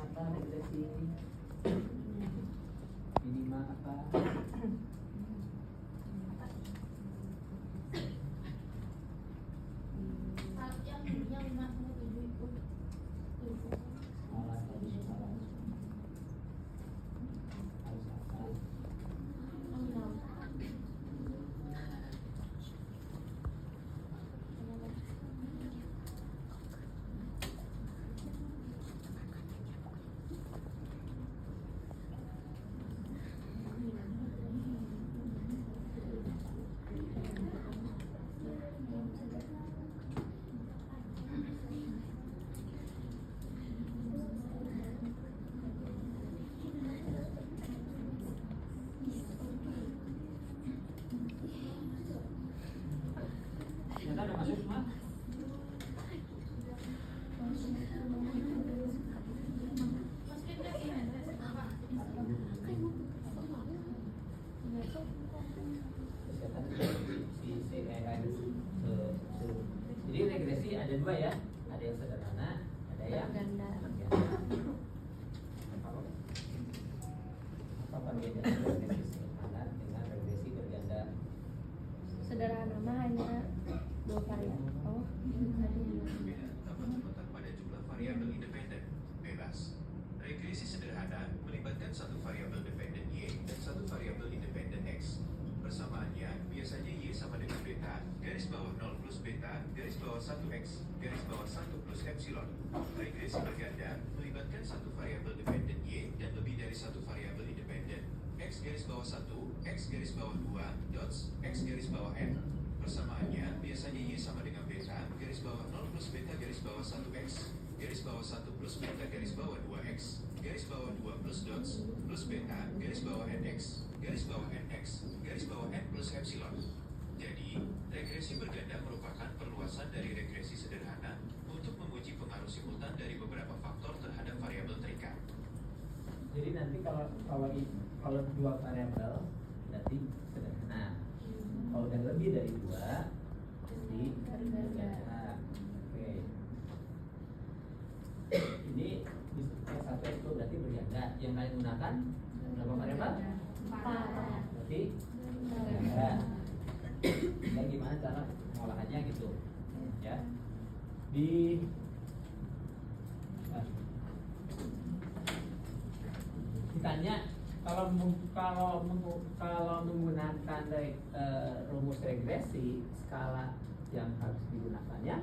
minimanya apa regresi ini? Minima apa? yang 57 itu. Salah tadi salah. Harus apa? Ternyata ada masuk semua. Jadi regresi ada dua ya, ada yang sederhana, ada yang Berganda. Apa bedanya regresi sederhana dengan regresi berganda? Sederhana mah hanya 2 varian. Oh, Perbedaan tambah terletak pada jumlah variabel independen, bebas. Regresi sederhana melibatkan satu variabel dependen Y dan satu variabel independen X. Persamaannya biasanya Y sama dengan beta, garis bawah 0 plus beta, garis bawah 1X, garis bawah 1 plus epsilon. Regresi berganda melibatkan satu variabel dependen Y dan lebih dari satu variabel independen. X garis bawah 1, X garis bawah 2, dots, X garis bawah N. Persamaannya biasanya Y sama dengan beta, garis bawah 0 plus beta garis bawah 1X, garis bawah 1 plus beta garis bawah 2X, garis bawah 2 plus dots, plus beta, garis bawah NX, garis bawah NX, garis bawah N plus epsilon. Jadi, regresi berganda merupakan perluasan dari regresi sederhana untuk menguji pengaruh simultan dari beberapa faktor terhadap variabel terikat. Jadi nanti kalau dua variabel berarti sederhana. Kalau udah lebih dari dua jadi berganda. Oke. Ini S1 itu berarti berganda. Yang kalian gunakan berapa variabel? 4. Berarti berganda. Dan gimana cara pengolahannya gitu? Ya. Ditanya kalau menggunakan rumus regresi, skala yang harus digunakannya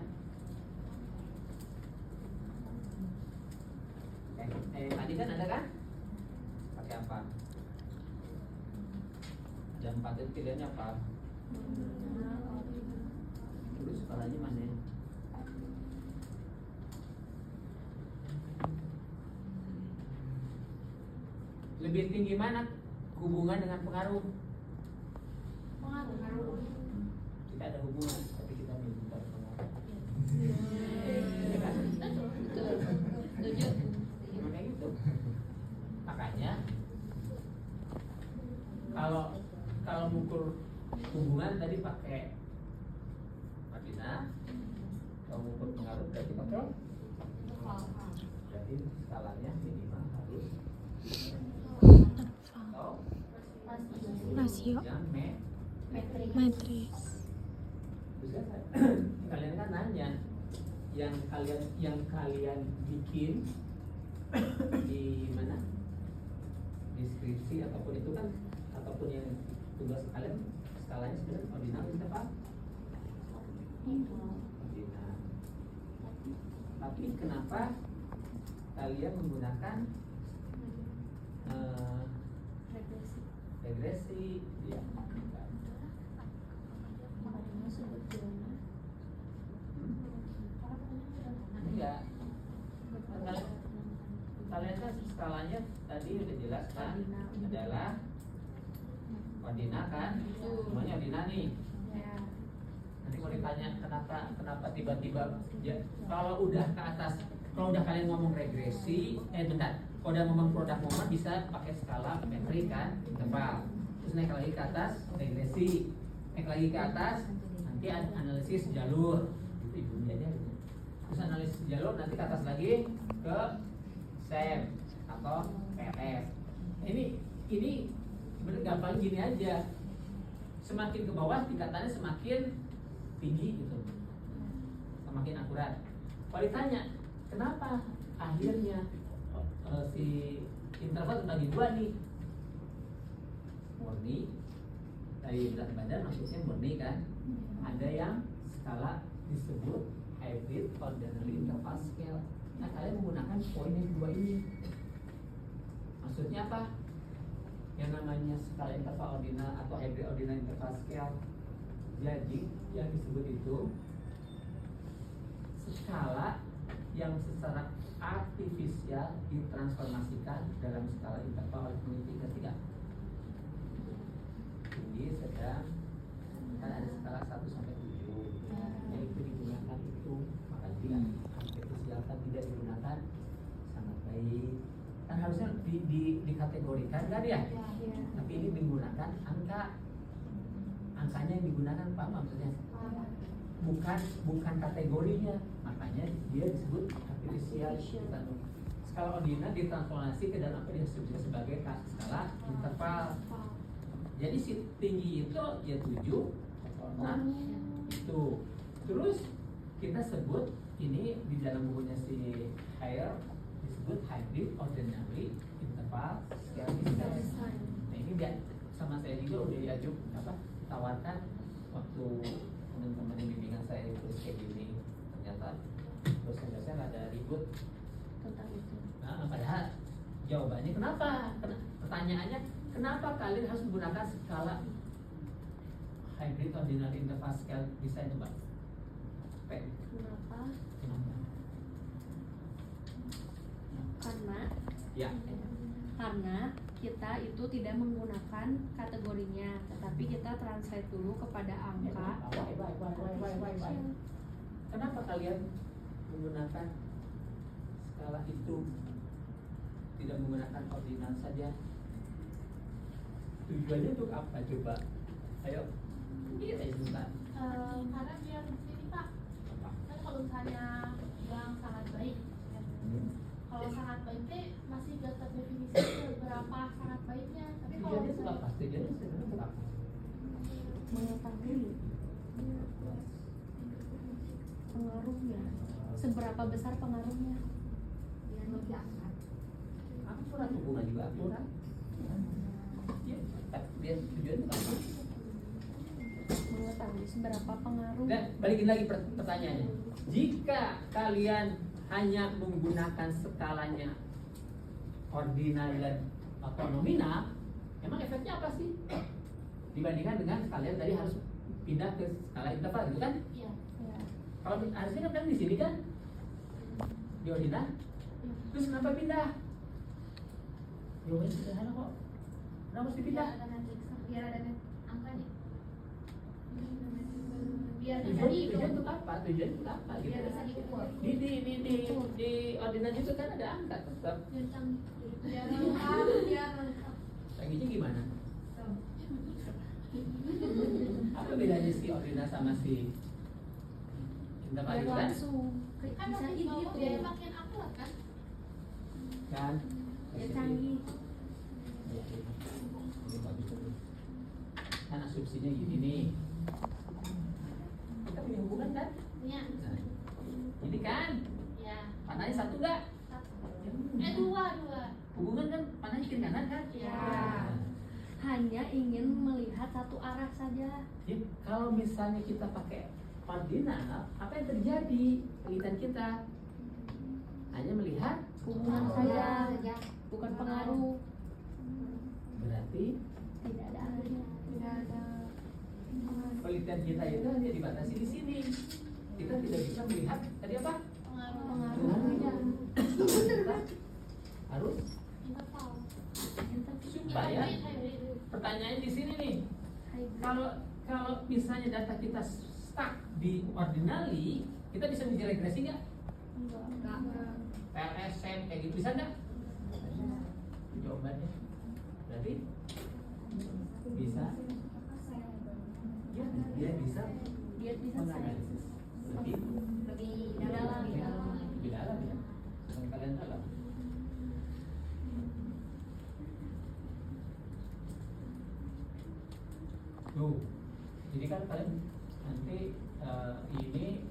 tadi kan ada kan? Pakai apa? Jam 4 itu pilihannya apa? Terus skalanya mana? Lebih tinggi mana hubungan dengan pengaruh? Pengaruh. Kita ada hubungan, tapi kita minta pengaruh. Ya kan? Setuju. Makanya gitu. Makanya kalau mengukur hubungan tadi pakai Martina, kalau mengukur pengaruh berarti pakai berarti skalanya minimal harus atau Rasio yang matris. Terus kan, kalian kan nanya yang kalian bikin di mana deskripsi ataupun itu kan ataupun yang tugas kalian skalanya sebenarnya ordinal itu apa? Ordinal. Tapi kenapa kalian menggunakan regresi? Ya, enggak. Kalian kan skalanya tadi udah jelas kan adalah ordinal kan, semuanya ordinal nih. Nanti mau ditanya kenapa tiba-tiba ya, kalau udah ke atas, kalau udah kalian ngomong regresi, kalau udah ngomong produk momen bisa pakai skala metrik kan, interval. Terus naik lagi ke atas regresi, naik lagi ke atas nanti analisis jalur, itu ibunya aja. Terus analisis jalur nanti ke atas lagi ke SEM atau PLS. Ini sebenarnya gampang gini aja. Semakin ke bawah tingkatannya semakin tinggi gitu, semakin akurat. Kalau ditanya kenapa akhirnya si interval terbagi dua nih, murni dari berat badan maksudnya murni kan, ada yang skala disebut hybrid ordinary interval scale. Nah kalian menggunakan poin yang dua ini, maksudnya apa? Yang namanya skala interval ordinal atau hybrid ordinal interval scale. Jadi yang disebut itu skala yang secara artifisial ditransformasikan dalam skala interval oleh peneliti ketiga. Tinggi, sedang, kan ada skala 1 sampai 7. Yang itu digunakan itu, makanya tidak artifisial kan tidak digunakan sangat baik. Kan harusnya dikategorikan kan ya? Tapi ini menggunakan angkanya yang digunakan, paham maksudnya? Bukan kategorinya, makanya dia disebut artifisial. Skala ordinal ditransformasi ke dalam apa disebut sebagai skala interval. Jadi si tinggi itu ya 7 atau 6 itu. Terus kita sebut ini di dalam bukunya si Haier disebut hybrid ordinary interval scale design. Nah ini dia sama saya juga udah diajuk tawarkan waktu teman-teman yang bimbingan saya itu kayak gini, ternyata dosen-dosen ada ribut tentang itu. Nah, padahal jawabannya kenapa? Pertanyaannya kenapa kalian harus menggunakan skala hybrid ordinary interval scale design coba? Kenapa? Kenapa? Karena kita itu tidak menggunakan kategorinya, tetapi kita translate dulu kepada angka. Kenapa kalian menggunakan skala itu, tidak menggunakan ordinal saja? Tujuannya untuk apa coba? Ayo, kita sebentar. Karena biar di sini Pak, kan kalau misalnya yang sangat baik, kalau sangat baik itu masih gak terdefinisi berapa sangat baiknya. Tapi kalau Tujuannya untuk misalnya apa? Tujuannya sebenarnya untuk apa? Mengetahui pengaruhnya, seberapa besar pengaruhnya. biar lebih aman. Akurat, hubungan juga akurat. Ya, dia tujuannya untuk apa? Mengetahui seberapa pengaruh. Dan balikin lagi pertanyaannya. Jika kalian hanya menggunakan skalanya ordinal dan atau nominal, emang efeknya apa sih? Dibandingkan dengan kalian tadi harus pindah ke skala interval gitu kan? Iya. Ya. Kalau harusnya kan di sini kan di ordinal. Terus kenapa pindah? Jawabannya sederhana kok. Kenapa mesti pindah? Biar ada matrix, biar ada angkanya. Biar bisa Tujuan dihitung. untuk apa? Tujuan untuk apa? Gitu. Biar bisa diukur. Di ordinal itu kan ada angka tetap. Biar canggih. Biar lengkap. Biar lengkap. Canggihnya gimana? Apa bedanya si ordinal sama si interval Biar itu kan? langsung Kan bisa makin bawah dia dihitung. makin akurat kan? Kan? Ya canggih. Ya, ini bagus tuh. Kan asumsinya gini nih. Kita punya hubungan kan? Iya. Nah, ini kan? Ya. Panahnya satu nggak? Dua. Hubungan kan panahnya kiri kanan kan? Iya. Nah, Hanya ingin melihat satu arah saja. ya, kalau misalnya kita pakai ordinal, apa yang terjadi? Penelitian kita hanya melihat Hubungan saja, bukan pengaruh. berarti Tidak ada arahnya. Tidak ada. penelitian kita itu hanya dibatasi di sini. Kita tidak bisa melihat tadi apa? Pengaruhnya. Kita harus Interval. supaya Hybrid. pertanyaannya di sini nih. Hybrid. Kalau misalnya data kita stuck di ordinally, kita bisa uji regresi nggak? Enggak. PLSM kayak gitu bisa nggak? Itu jawabannya. Berarti bisa. Ya, dia bisa Dia bisa saya. menganalisis lebih Lebih dalam. lebih dalam ya. Yang kalian dalam. kalian nanti ini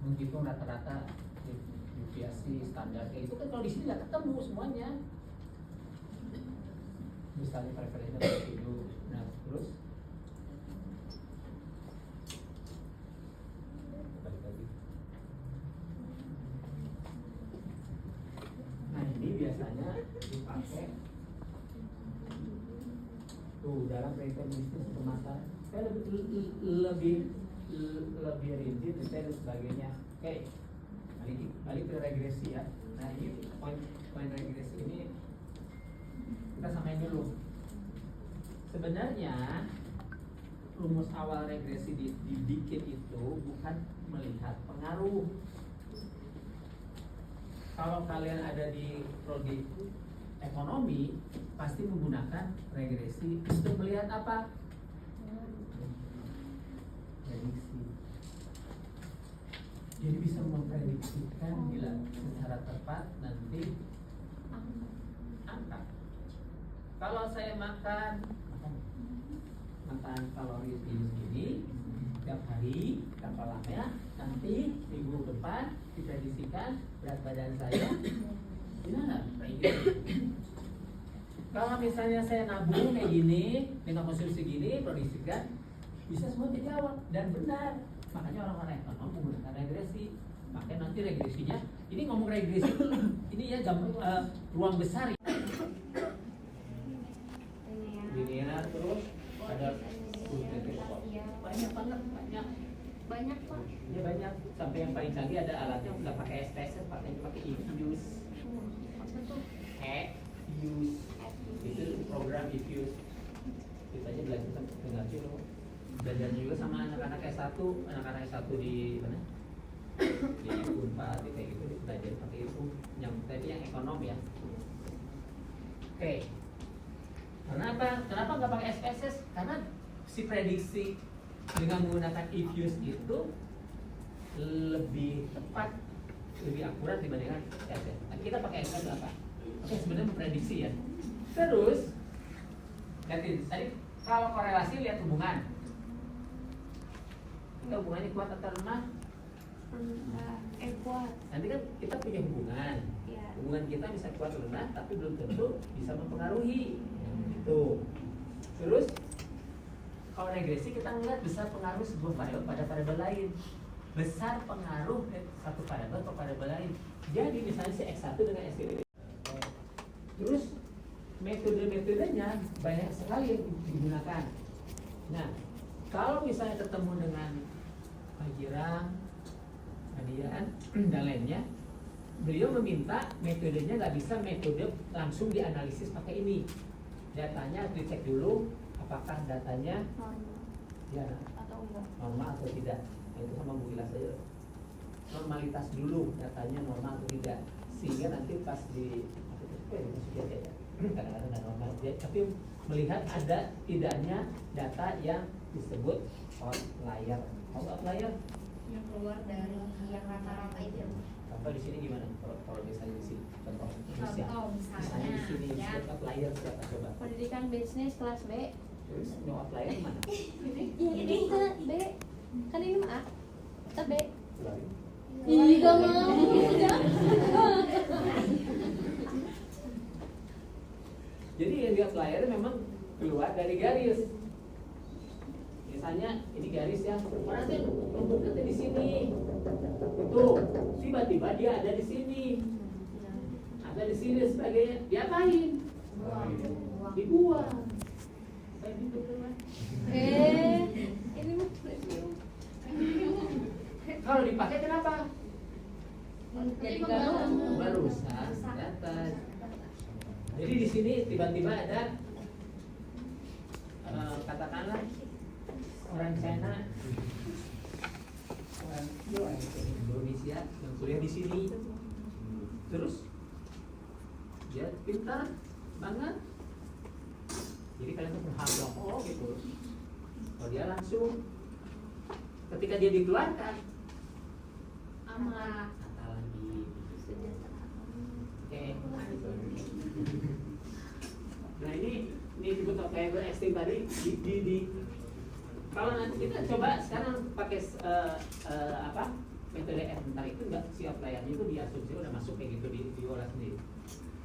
menghitung rata-rata deviasi standar kayak itu kan kalau di sini nggak ketemu semuanya. Misalnya preferensinya residu, nah terus balik lagi. Nah ini biasanya dipakai tuh dalam perhitungan bisnis pemasaran. Saya lebih rigid detail dan sebagainya. Oke, balik ke regresi ya. Nah ini poin regresi ini kita samain dulu. Sebenarnya rumus awal regresi dibikin itu bukan melihat pengaruh. Kalau kalian ada di prodi ekonomi pasti menggunakan regresi untuk melihat apa? Prediksi. Jadi bisa memprediksikan bila secara tepat nanti angka. Kalau saya makan kalori segini tiap hari berapa lama, nanti minggu depan diprediksikan berat badan saya gimana? Kalau misalnya saya nabung kayak gini dengan konsumsi gini, prediksikan bisa semua dijawab dan benar. Makanya orang-orang ekonom menggunakan regresi. Makanya nanti regresinya, ini ngomong regresi ini ya ruang besar. Linear terus ada banyak banyak Pak. Ya banyak, sampai yang paling canggih ada alatnya nggak pakai SPSS, pakai Infuse. Apa tuh? Infuse itu program Infuse. Kita aja belajar dengar dulu. Belajar juga sama anak-anak S1 di mana? Di Unpad kayak gitu belajar pakai itu. Yang tadi yang ekonom ya. Oke. Kenapa nggak pakai SPSS? Karena si prediksi dengan menggunakan Infuse itu lebih tepat, lebih akurat dibandingkan SPSS. Nah, kita pakai SPSS apa? Oke, sebenarnya memprediksi ya. Terus, lihatin tadi kalau korelasi lihat hubungan. Kita hubungannya kuat atau lemah? Kuat. Nanti kan kita punya hubungan. Ya. Hubungan kita bisa kuat atau lemah, tapi belum tentu bisa mempengaruhi. Itu. Terus kalau regresi kita melihat besar pengaruh sebuah variabel pada variabel lain. Besar pengaruh satu variabel ke variabel lain. Jadi misalnya si X1 dengan S2. Terus metode-metodenya banyak sekali yang digunakan. Nah, kalau misalnya ketemu dengan Pak Girang, Adian, dan lainnya, beliau meminta metodenya nggak bisa metode langsung dianalisis pakai ini. Datanya dicek dulu apakah datanya ya Atau enggak? normal atau tidak. Nah, itu sama Bu Ila saja. Normalitas dulu datanya normal atau tidak, sehingga nanti pas di kadang-kadang nggak normal dia, tapi melihat ada tidaknya data yang disebut outlier. Outlier Yang keluar dari yang rata-rata itu. contoh di sini gimana? Kalau misalnya di sini contoh Indonesia. Contoh Misalnya di sini ya. disebut outlier siapa coba? Pendidikan bisnis kelas B. Terus no outlier mana? Ini kita B. Kan ini mah A. Kita B. Ulangi. Ih, gak mau. Jadi yang di outlier memang keluar dari garis. Misalnya ini garis ya, nanti rumputnya di sini. Itu tiba-tiba dia ada di sini. Ada di sini dan sebagainya. Diapain? Dibuang. Saya gitu kan. Ini mah premium. Kalau dipakai kenapa? Jadi galau. Merusak data. Jadi di sini tiba-tiba ada katakanlah orang China, orang Indonesia yang kuliah di sini, terus dia pintar banget. Jadi kalian tuh berharap gitu. Kalau dia langsung ketika dia dikeluarkan Amat. kata lagi. Oke. Nah ini disebut variable extreme tadi Kalau nanti kita coba sekarang pakai metode bentar itu nggak siap layarnya itu diasumsi udah masuk kayak gitu diolah sendiri.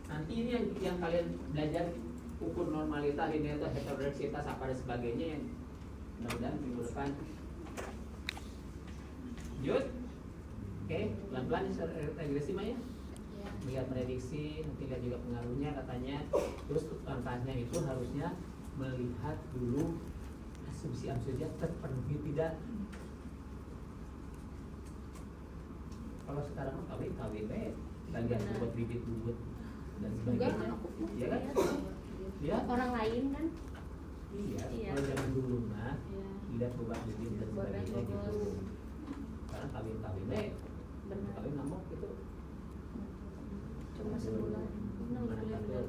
Nanti ini yang kalian belajar ukur normalitas, linearitas, heterogeneisitas apa dan sebagainya yang mudah-mudahan minggu depan. Lanjut. Oke, pelan-pelan regresi Maya. Iya. Lihat prediksi, nanti lihat juga pengaruhnya katanya. Terus langkahnya itu harusnya melihat dulu asumsi-asumsinya terpenuhi tidak. Kalau sekarang KW bagian buat bibit-bubut dan sebagainya. Iya kan? Ya. Orang lain kan? Iya. Iya. Kalau zaman dulu mah Iya. lihat bubak bibit dan sebagainya gitu. Sekarang kawin Benar. kawin ngamuk gitu. Cuma sebulan. Benar.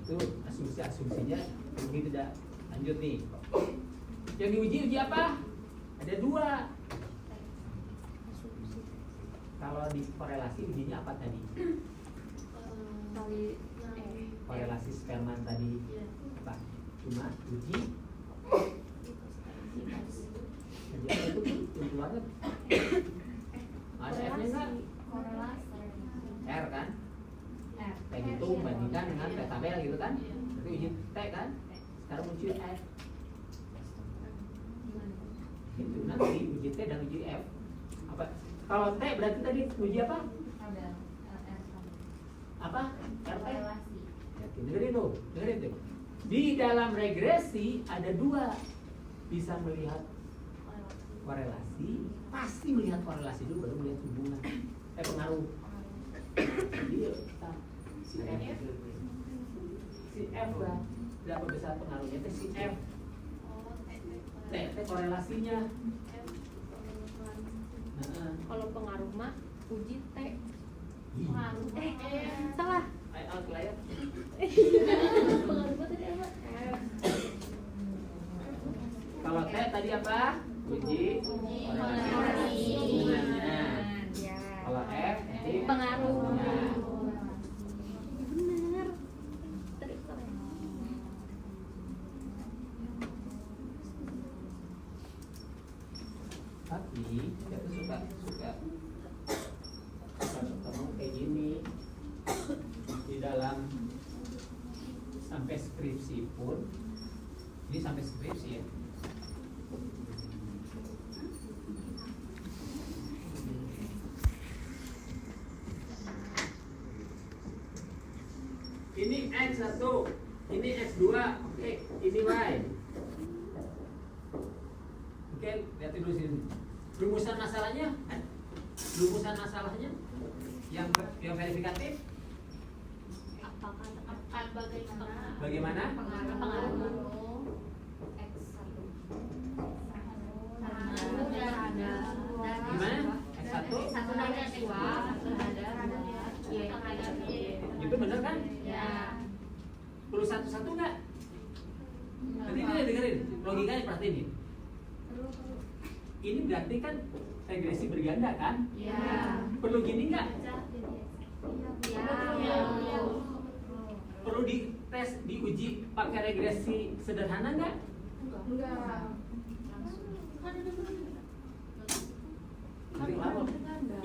Itu asumsinya ini tidak lanjut nih. Yang diuji apa? Ada 2. Kalau di korelasi ujinya apa tadi? Kali Korelasi sperma tadi apa? Cuma uji jadi apa itu yang keluarnya ada F-nya nggak? Korelasi. R kan? Kayak gitu bandingkan dengan tabel gitu kan? Berarti uji T kan? Sekarang muncul F. Itu nanti uji T dan uji F. Apa? Kalau T berarti tadi uji apa? Ada LR sama. Apa? RT? Korelasi. Dengerin tuh. Di dalam regresi ada 2. Bisa melihat korelasi, pasti melihat korelasi dulu baru melihat hubungan. Pengaruh. Jadi si F lah. Berapa besar pengaruhnya? Si F. T korelasinya. kalau pengaruh mah uji T. Pengaruh. Salah. Ayo layar. Pengaruh mah tadi apa? Kalau T tadi apa? Uji korelasi. hubungannya. Ya. Kalau F nanti Pengaruh. Nah, Benar. Tadi salah. tapi dia tuh suka ketemu kayak gini di dalam sampai skripsi pun ini sampai skripsi ya. Ini X1, ini X2, oke, ini Y. Oke, lihat dulu sini. Rumusan masalahnya, yang verifikatif, bagaimana? Pengaruh. Gimana? X1? Itu bener kan? Perlu satu-satu nggak? Nanti ini dengerin, logikanya perhatiin. Ini berarti kan regresi berganda kan? Perlu gini nggak? Perlu dites, diuji pakai regresi sederhana nggak?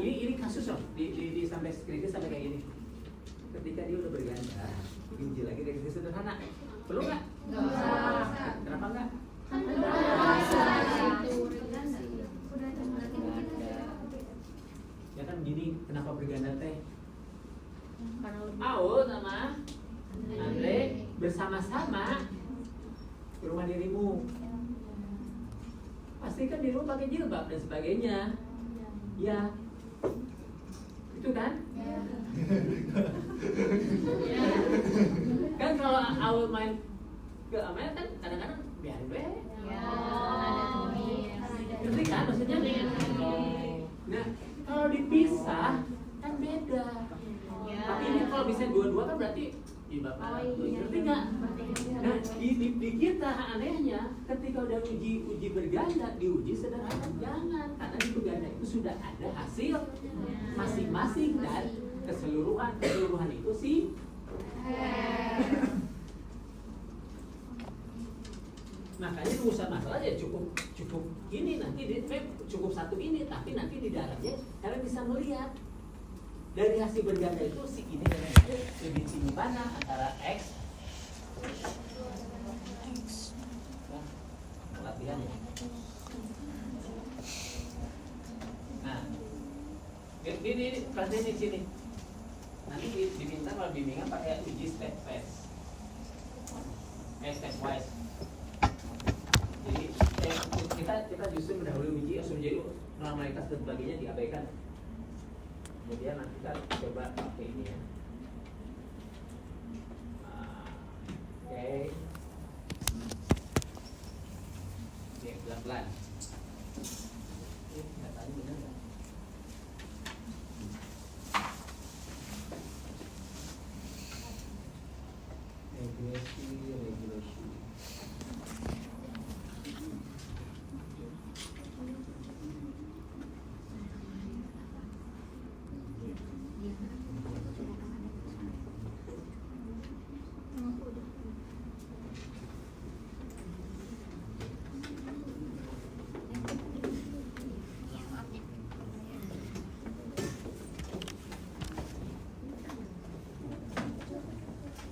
Ini kasus loh di sampai skripsi sampai kayak gini. Ketika dia udah berganda, diuji lagi regresi sederhana, perlu nggak? Kenapa nggak? Ya kan gini, kenapa berganda teh? Aul sama Andre bersama-sama ke rumah dirimu. Pastikan dirimu pakai jilbab dan sebagainya. Ya, itu kan? Kan kalau Aul main ke Amel kan kadang-kadang biarin deh. Ngerti kan maksudnya? Nah, kalau dipisah kan beda. Tapi ini kalau bisa dua-dua kan berarti jilbab ngerti nggak? Nah, di kita anehnya ketika udah uji berganda, diuji sederhana jangan, karena di berganda itu sudah ada hasil masing-masing dan keseluruhan itu sih. Makanya rumusan masalah ya cukup ini nanti cukup satu ini, tapi nanti di dalamnya kalian bisa melihat dari hasil berganda itu si ini dan itu lebih tinggi mana antara X. Nah, latihan ya. Nah, ini kelasnya di sini. Nanti diminta kalau bimbingan pakai uji step wise. Step wise. Jadi kita justru mendahului uji langsung jadi normalitas dan sebagainya diabaikan. Kemudian nanti kita coba pakai ini ya. Oke. Oke, pelan-pelan. Ini tadi benar nggak? Regulasi.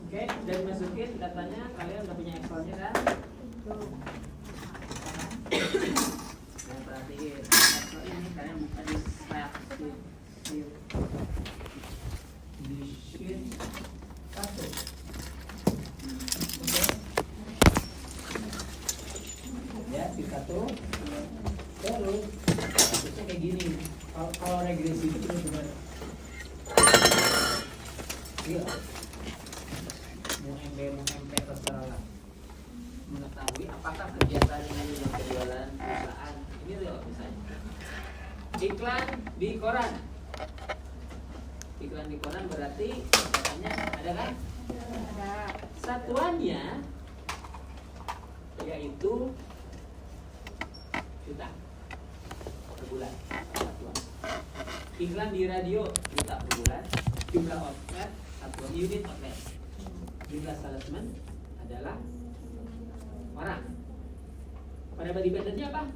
Oke, dan masukin datanya, kalian udah punya Excelnya kan? Nah, perhatiin Excel ini kalian buka di sheet 1. Oke. Ya, sheet 1. Terus harusnya kayak gini. Kalau regresi itu benar-benar iya. Mau MP terserah lah. Mengetahui apakah kegiatan ini yang penjualan perusahaan ini real misalnya. Iklan di koran. Iklan di koran berarti katanya ada kan? Ada. Satuannya yaitu juta per bulan. Satuan. Iklan di radio juta per bulan. Jumlah outlet satuan unit outlet. Jumlah salesman adalah orang. Pada body patternnya apa?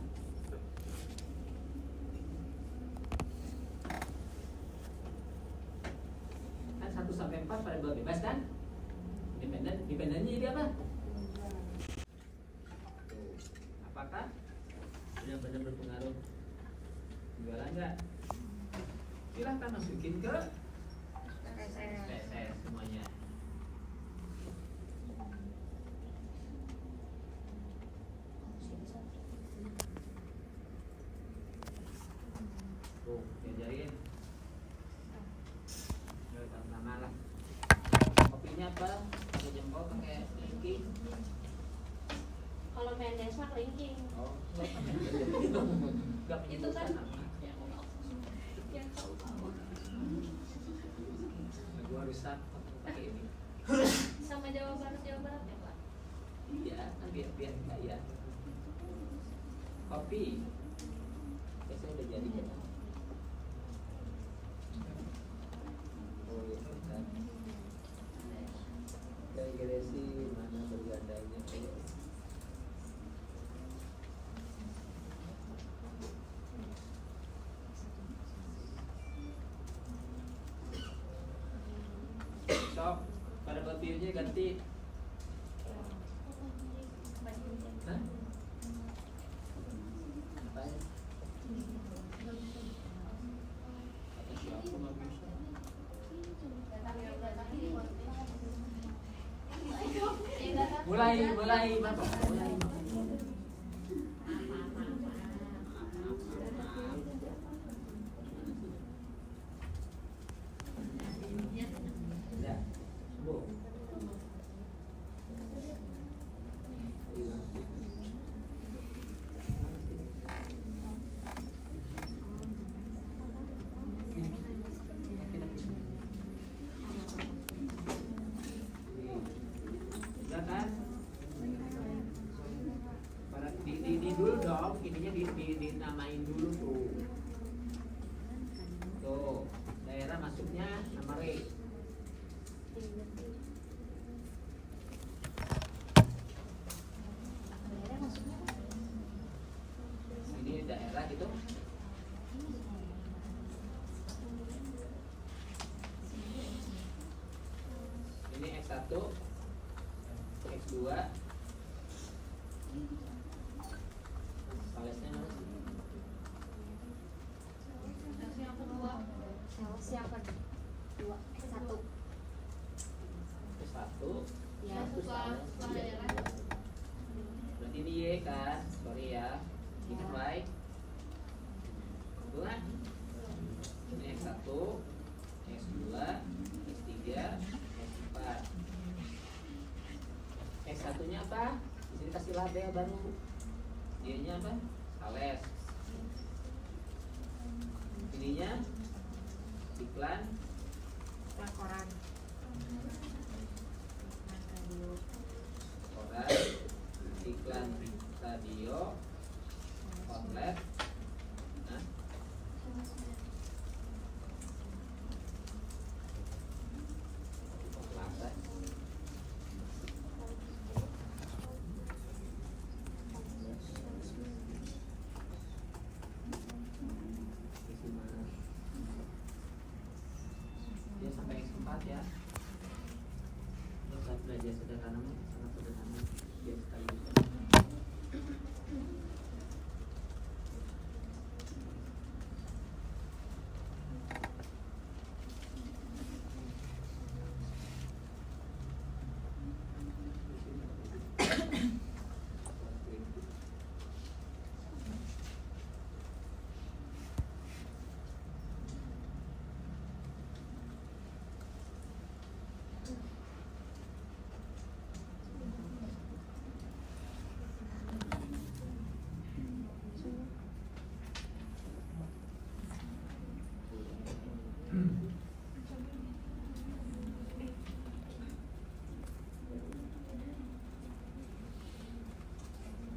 Kan 1 sampai 4 pada bebas kan? Dependennya jadi apa? Apakah benar-benar berpengaruh jualan enggak? Silahkan masukin ke PSS semuanya. Tuh, diajarin. Nama lah. Kopinya apa? Pakai jempol, pakai linking. Kalau PNS mah linking. Oh, enggak Itu kan yang tahu. Gua harus pakai ini. sama Jawa Barat ya Pak. Iya, biar enggak ya. Kopi. Biasanya udah jadi kan. Oh iya kan. Regresi mana bergandanya? Sok, pada buat view-nya ganti. Hah? Apaan? Kata siapa nggak bisa? Mulai Bapak, mulai. Ya, Bu. Ya kan? X2 salesnya mana sih? Yang kedua. Sales yang kedua X1. X1 Ya, terus suka sales. daerah. Berarti ini Y kan, sorry ya. Ini Y. Betul kan? Ini X1, X2, X3, X4. X1 nya apa? Di sini kasih label baru. Y nya apa? Sales. Ininya iklan Koran. koran, iklan radio, outlet. Nah, plaza. Dia sampai X4 ya. Saat belajar sederhana mah sangat sederhana. Dia sekali bisa.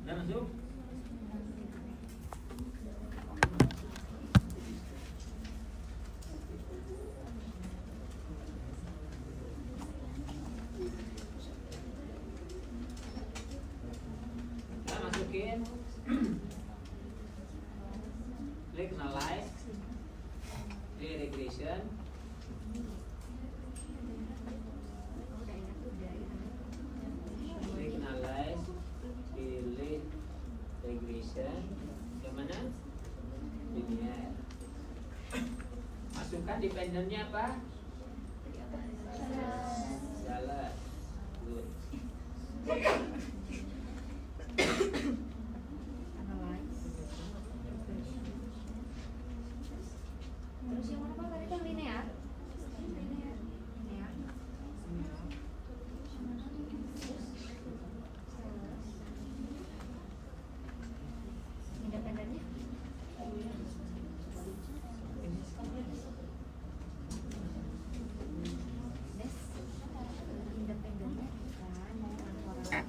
Udah masuk? Kita masukin recognize, regression, recognize, delete, regression, yang mana? Linear. Masukkan dependennya apa? Jalan. Good. Terus yang mana Pak? Tadi kan linear. Linear. Independennya? Des. Independennya kan orang.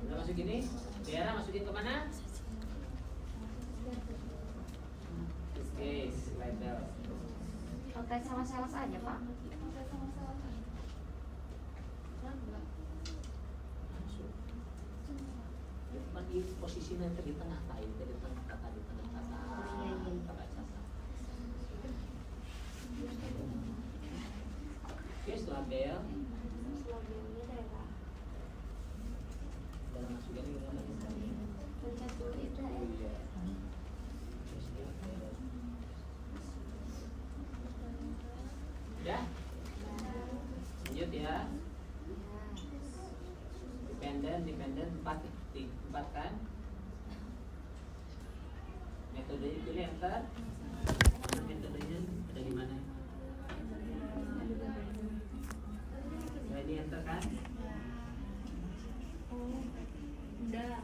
Udah masuk ini? Daerah masukin ke mana? Case, label. Konten sama sales aja Pak. Konten sama sales. Enggak. Masuk. Cuma di posisi nanti di tengah kain, di tengah kata, di tengah kata. Kita baca. Case, label. Daerah masukin ke mana? Pencet dulu itu Oh ya. iya. Case, label. Ya, lanjut ya. Dependen 4 kan? Metodenya pilih enter. Metodenya ada di mana? Nah, ini enter kan? Oh, udah.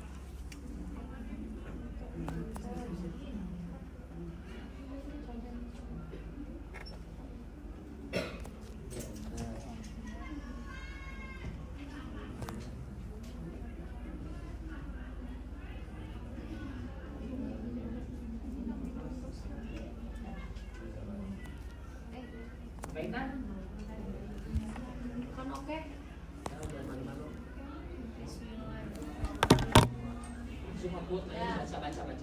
Baik kan? Kan oke. Nah, output.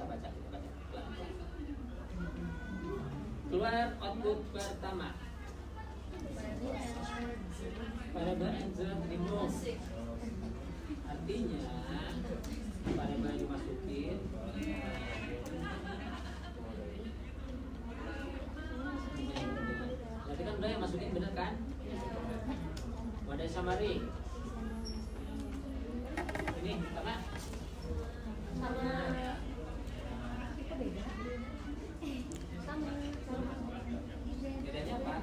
Baca. Keluar output pertama. Variabel answer remove. Artinya variabel yang dimasukin berarti kan udah yang masukin bener kan? Wadah summary. Ini sama. Bedanya apa?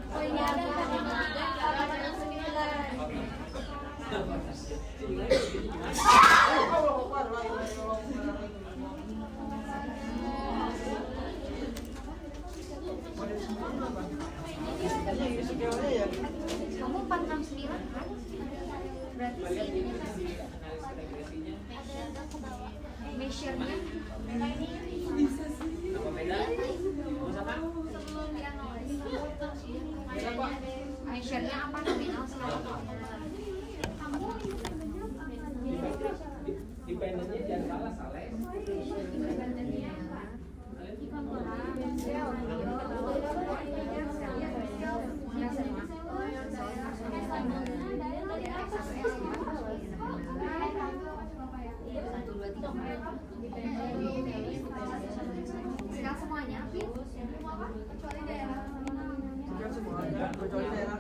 Oh ini ada tadi 9. Kamu 469 kan? Berarti sini measure-nya Apa beda? Sama? Measure-nya apa nominal sama Dependennya jangan salah. Sekarang semuanya kecuali daerah. Kecuali daerah.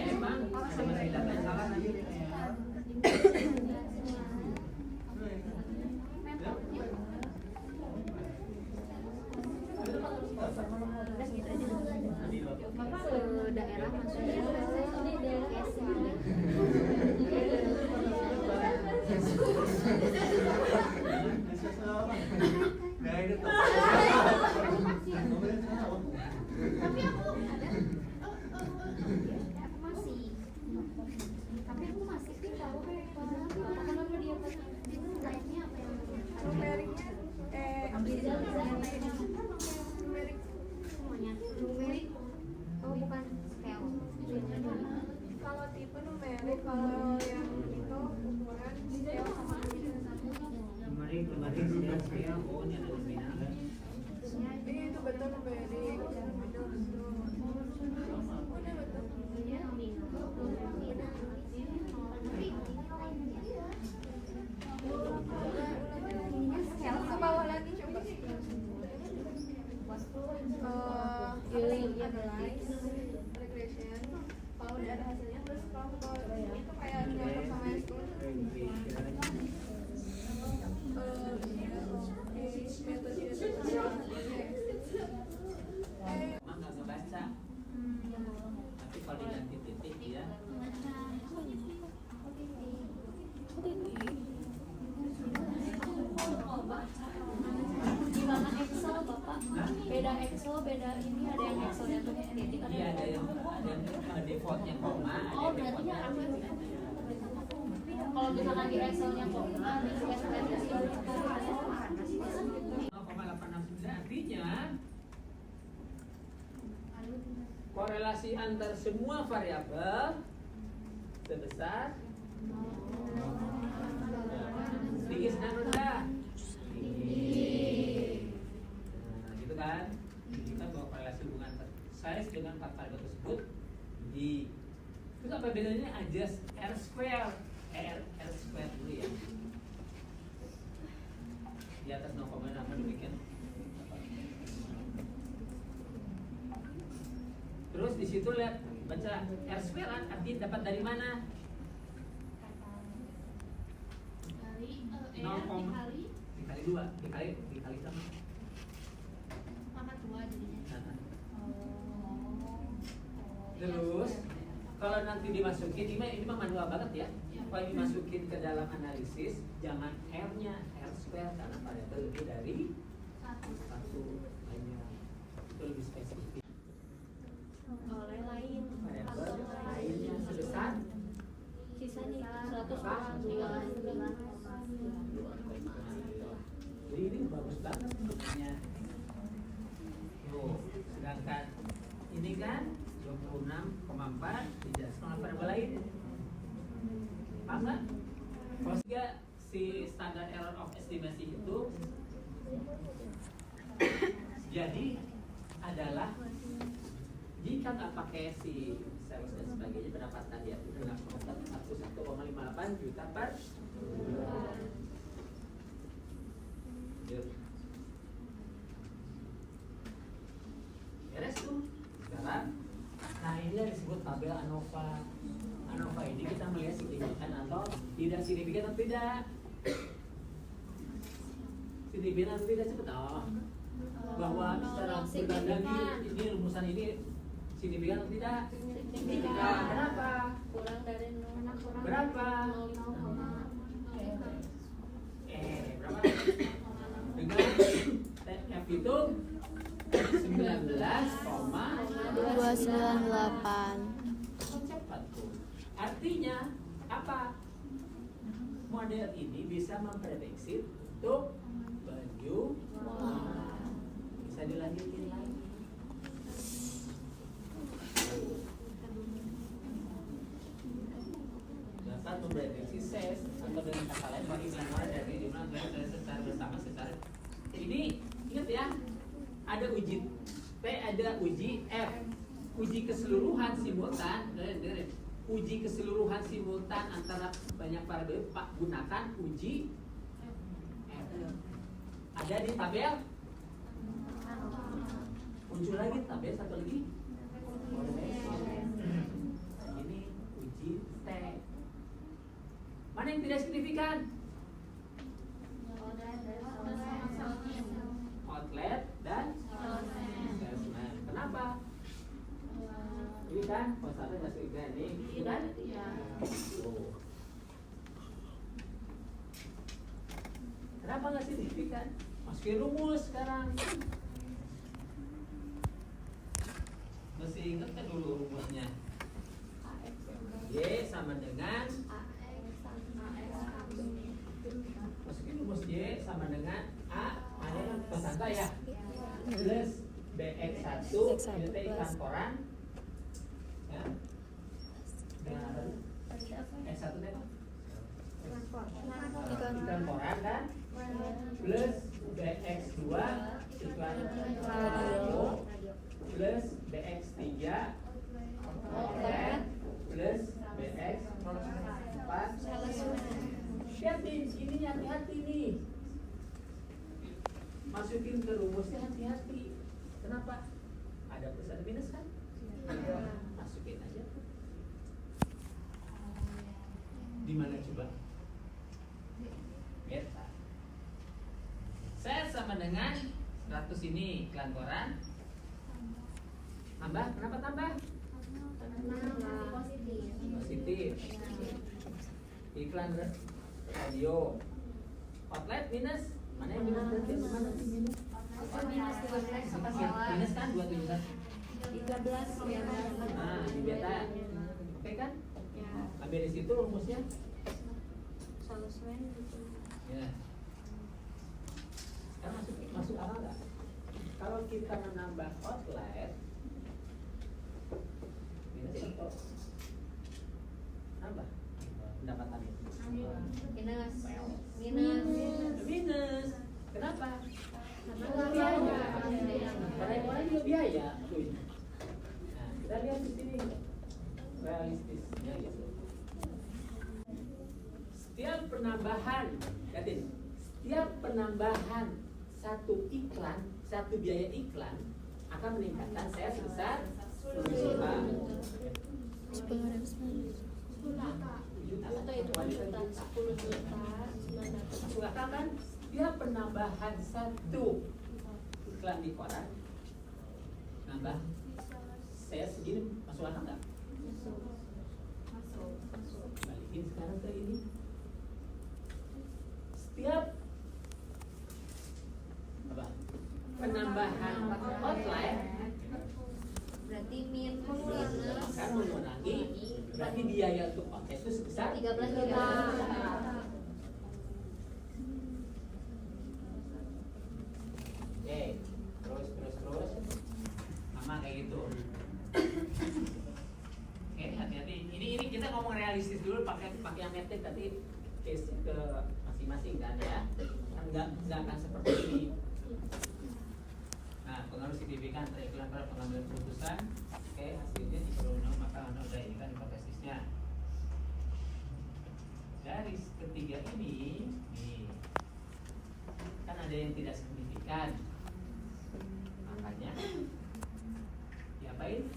Emang sama si data yang salah nanti. Ke daerah maksudnya aku masih tahu kenapa dia lainnya apa yang numeriknya numerik semuanya numerik bukan scale Kalau tipe numerik, kalau yang itu ukuran scale sama Kemarin sudah saya ini ada nominal. ini itu betul numerik. Udah betul. Ke bawah lagi coba. Analyze, regression. Kalau udah ada hasilnya terus kalau ke bawah itu kayak nyamper sama SQL. Emang nggak ngebaca. Tapi kalau diganti titik ya. Gimana Excel Bapak? Beda Excel, beda ini ada yang Excel yang pakai titik ada Iya yang ada defaultnya koma, oh ada berarti defaultnya. kalau misalkan di Excelnya kok di SPSS 0,869 artinya korelasi antar semua variabel sebesar tinggi sedang rendah. Nah, gitu kan? Kita bawa korelasi hubungan size dengan 4 variabel tersebut di terus apa bedanya? Adjust R square dulu ya. Di atas 0,6 demikian. Terus di situ lihat baca R square artinya dapat dari mana? Dikali 2 dikali sama. Pangkat 2 jadinya. Terus kalau nanti dimasukin ini mah manual banget ya. Kalau dimasukin ke dalam analisis jangan R-nya R square karena variabel lebih dari satu lainnya. Itu lebih spesifik. oleh lain Variabel lainnya besar Sisanya 100 apa? 2,9. Jadi ini bagus banget bentuknya. Tuh, sedangkan ini kan 26,4 tidak sama variabel lain. Paham nggak? Kalau juga si standar error of estimasi itu jadi adalah jika nggak pakai si sales dan sebagainya pendapatan dia itu nggak 1,58 juta per bulan. Beres tuh. Sekarang, nah ini yang disebut tabel ANOVA. ANOVA ini kita melihat signifikan atau tidak signifikan atau tidak. Signifikan atau tidak cepet bahwa secara berbanding ini rumusan ini signifikan atau tidak? Signifikan. Kenapa? Kurang dari 0. Berapa? 0,0. Berapa? Dengan F itu 298. cepat tuh. Artinya apa? Model ini bisa memprediksi untuk baju bisa dilanjutin lagi. Dapat memprediksi ses atau dengan kata lain bagi orang dari dimana secara bersama secara ini ingat ya, ada uji P, ada uji F, uji keseluruhan simultan. Uji keseluruhan simultan antara banyak variabel Pak gunakan uji F. Ada di tabel. Muncul lagi tabel satu lagi. Ini uji T. Mana yang tidak signifikan? Outlet dan salesman. Kenapa? Ini kan konstanta nggak signifikan ini kan? Oh. Kenapa nggak signifikan? Masukin rumus sekarang. Mesti ingat kan dulu rumusnya. Y sama dengan masukin rumus Y sama dengan A ada konstanta ya plus BX1 itu iklan koran ya dengan X1 itu iklan koran kan plus BX2 iklan radio plus BX3 outlet plus BX4 hati-hati, ini hati-hati nih. Masukin ke rumusnya hati-hati. Kenapa? Ada plus ada minus kan? Masukin aja. Di mana coba? Beta. Saya sama dengan 100 ini iklan koran. Tambah, kenapa tambah? Positif. Iklan radio. Outlet minus. Mana yang minus berarti? Mana sih minus? Minus kan 27 kan? 13 ya. Nah, di beta. Oke kan? Ya. Ambil di situ rumusnya. Salesman gitu. Ya. Sekarang masuk akal nggak? Kalau kita menambah outlet minus atau nambah pendapatannya? Minus. Kenapa? Biaya. Karena yang lain juga biaya. Nah, kita lihat di sini realistisnya gitu. Setiap penambahan, lihatin, setiap penambahan satu iklan, satu biaya iklan akan meningkatkan saya sebesar 10 juta. 10 juta itu kan juta 10 juta 900. Masuk akal kan? Dia penambahan satu iklan di koran nambah saya segini, masuk akal nggak? Balikin sekarang ke ini. Setiap apa? Penambahan outline Berarti min kan mengurangi, berarti biaya untuk paket itu sebesar 13 juta. Oke, terus sama kayak gitu. Oke, hati-hati. Ini kita ngomong realistis dulu, pakai yang metrik tadi case ke masing-masing kan ya. Kan nggak akan seperti ini. Nah, pengaruh signifikan teriklan pada pengambilan keputusan. Oke, hasilnya diperoleh maka udah ini kan hipotesisnya. Dari ketiga ini, nih, kan ada yang tidak signifikan. Makanya diapain?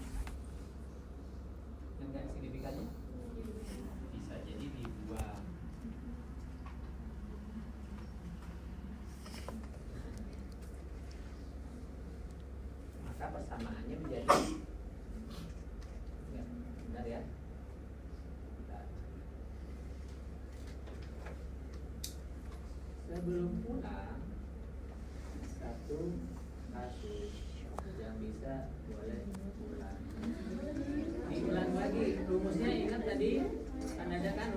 Yang nggak signifikannya bisa jadi dibuang. Maka persamaannya menjadi ya, benar ya. Bentar. Sebelum pulang, satu kasus yang bisa boleh pulang. Diulang lagi rumusnya, ingat tadi kan ada kan